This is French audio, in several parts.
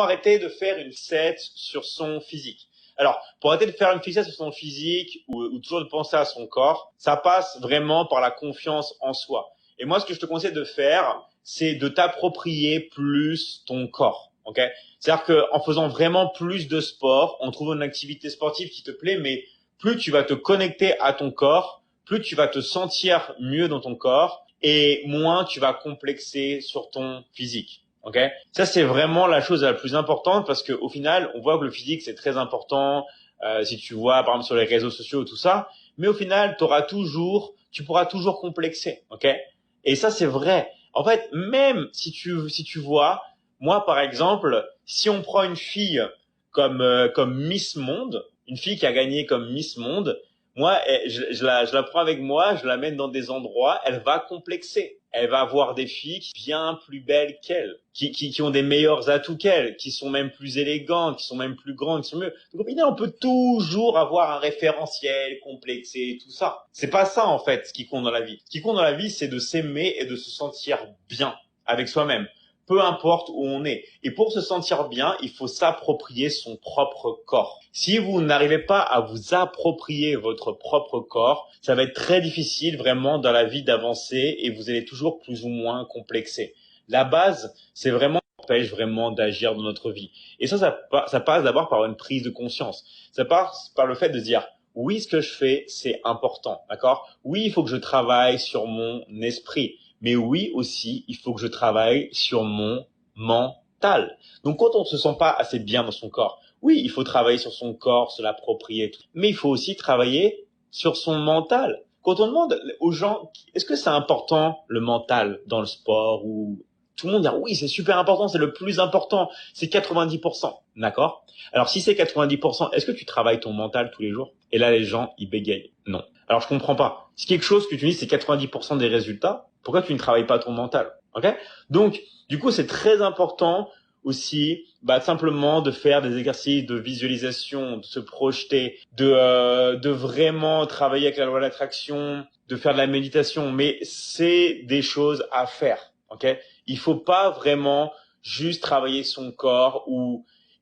Arrêter de faire une fixette sur son physique. Alors, pour arrêter de faire une fixette sur son physique ou toujours de penser à son corps, ça passe vraiment par la confiance en soi. Et moi, ce que je te conseille de faire, c'est de t'approprier plus ton corps. Ok? C'est-à-dire qu'en faisant vraiment plus de sport, en trouvant une activité sportive qui te plaît, mais plus tu vas te connecter à ton corps, plus tu vas te sentir mieux dans ton corps et moins tu vas complexer sur ton physique. Ok, ça c'est vraiment la chose la plus importante parce que au final, on voit que le physique c'est très important. Si tu vois par exemple sur les réseaux sociaux tout ça, mais au final, tu pourras toujours complexer. Ok, et ça c'est vrai. En fait, même si tu vois, moi par exemple, si on prend une fille comme Miss Monde, une fille qui a gagné comme Miss Monde, moi je la prends avec moi, je la mène dans des endroits, elle va complexer. Elle va avoir des filles bien plus belles qu'elle, qui ont des meilleurs atouts qu'elle, qui sont même plus élégantes, qui sont même plus grandes, qui sont mieux. Donc au final, on peut toujours avoir un référentiel complexé, tout ça. C'est pas ça en fait ce qui compte dans la vie. Ce qui compte dans la vie, c'est de s'aimer et de se sentir bien avec soi-même, peu importe où on est. Et pour se sentir bien, il faut s'approprier son propre corps. Si vous n'arrivez pas à vous approprier votre propre corps, ça va être très difficile vraiment dans la vie d'avancer et vous allez toujours plus ou moins complexer. La base, c'est vraiment empêche vraiment d'agir dans notre vie. Et ça passe d'abord par une prise de conscience. Ça passe par le fait de dire oui, ce que je fais, c'est important, d'accord? Oui, il faut que je travaille sur mon esprit. Mais oui aussi, il faut que je travaille sur mon mental. Donc quand on ne se sent pas assez bien dans son corps, oui, il faut travailler sur son corps, se l'approprier, mais il faut aussi travailler sur son mental. Quand on demande aux gens, est-ce que c'est important le mental dans le sport ou tout le monde dit oui, c'est super important, c'est le plus important, c'est 90%, d'accord? Alors si c'est 90%, est-ce que tu travailles ton mental tous les jours? Et là les gens, ils bégayent. Non. Alors je comprends pas. Si quelque chose que tu dis c'est 90% des résultats, pourquoi tu ne travailles pas ton mental? Ok? Donc, du coup, c'est très important aussi, simplement de faire des exercices de visualisation, de se projeter, de vraiment travailler avec la loi de l'attraction, de faire de la méditation. Mais c'est des choses à faire. Ok? Il faut pas vraiment juste travailler son corps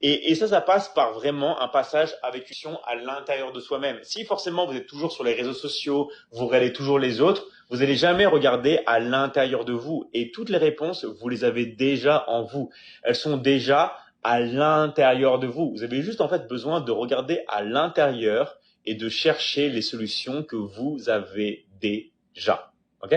et ça passe par vraiment un passage avec une action à l'intérieur de soi-même. Si forcément vous êtes toujours sur les réseaux sociaux, vous regardez toujours les autres, vous n'allez jamais regarder à l'intérieur de vous. Et toutes les réponses, vous les avez déjà en vous. Elles sont déjà à l'intérieur de vous. Vous avez juste en fait besoin de regarder à l'intérieur et de chercher les solutions que vous avez déjà. Ok?